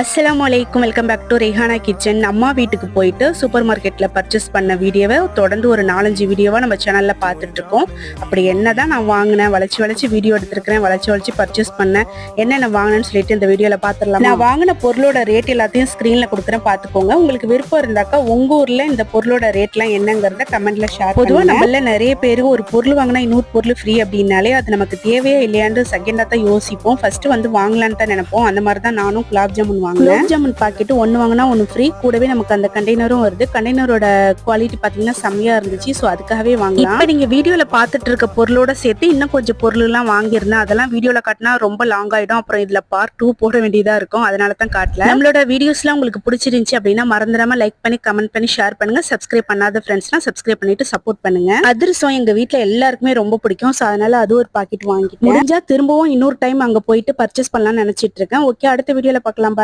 அஸ்ஸலாமுஅலைக்கும், welcome back to Rehana kitchen. அம்மா வீட்டுக்கு போயிட்டு சூப்பர் மார்க்கெட்ல பர்ச்சேஸ் பண்ண வீடியோவை தொடர்ந்து ஒரு 4-5 வீடியோவா நம்ம சேனல்ல பார்த்துட்டு இருக்கோம். அப்படி என்னதான் நான் வாங்கினேன், வளைச்சு வீடியோ எடுத்திருக்கிறேன், வளைச்சு பர்ச்சேஸ் பண்ணேன், என்னென்ன வாங்கினேன்னு சொல்லிட்டு இந்த வீடியோல பார்த்துடலாம். நான் வாங்கின பொருளோட ரேட் எல்லாத்தையும் ஸ்கிரீன்ல கொடுக்குறேன், பார்த்துக்கோங்க. உங்களுக்கு விருப்பம் இருந்தாக்கா உங்க ஊர்ல இந்த பொருளோட ரேட்லாம் என்னங்கிறத கமெண்ட்ல ஷேர். பொதுவாக நம்மள நிறைய பேர் ஒரு பொருள் வாங்கினா இன்னொரு பொருள் ஃப்ரீ அப்படின்னாலே அது நமக்கு தேவையா இல்லையான்னு செகண்டா தான் யோசிப்போம். ஃபர்ஸ்ட் வந்து வாங்கலான்னு தான் நினைப்போம். அந்த மாதிரி தான் நானும் குலாப் ஜாமுன் வாங்கினேன். ஜாமுன் பாக்கெட் ஒன்னு வாங்கினா ஒன்னு ஃப்ரீ, கூடவே நமக்கு அந்த கண்டெய்னரும் வருது. கண்டெய்னரோட குவாலிட்டி பாத்தீங்கன்னா செம்மையா இருந்துச்சு. ஸோ அதுக்காகவே வாங்கலாம். இப்போ நீங்க வீடியோல பார்த்துட்டு இருக்க பொருளோட சேர்த்து இன்னும் கொஞ்சம் பொருள் எல்லாம் வாங்கியிருந்தேன். அதெல்லாம் வீடியோல காட்டினா ரொம்ப லாங் ஆயிடும். அப்புறம் இதுல பார்ட் 2 போட வேண்டியதா இருக்கும். அதனால தான் காட்டல. நம்மளோட வீடியோஸ்லாம் உங்களுக்கு பிடிச்சிருந்துச்சு அப்படின்னா மறந்துடாம லைக் பண்ணி கமெண்ட் பண்ணி ஷேர் பண்ணுங்க. சப்ஸ்கிரைப் பண்ணாத ஃப்ரெண்ட்ஸ்லாம் சப்ஸ்கிரைப் பண்ணிட்டு சப்போர்ட் பண்ணுங்க. அதிரசம் எங்க வீட்டுல எல்லாருக்குமே ரொம்ப பிடிக்கும். ஸோ அதனால அது ஒரு பாக்கெட் வாங்கிட்டேன். முடிஞ்சா திரும்பவும் இன்னொரு டைம் அங்க போயிட்டு பர்ச்சேஸ் பண்ணலாம்னு நினைச்சிட்டு இருக்கேன். ஓகே, அடுத்த வீடியோல பார்க்கலாம்.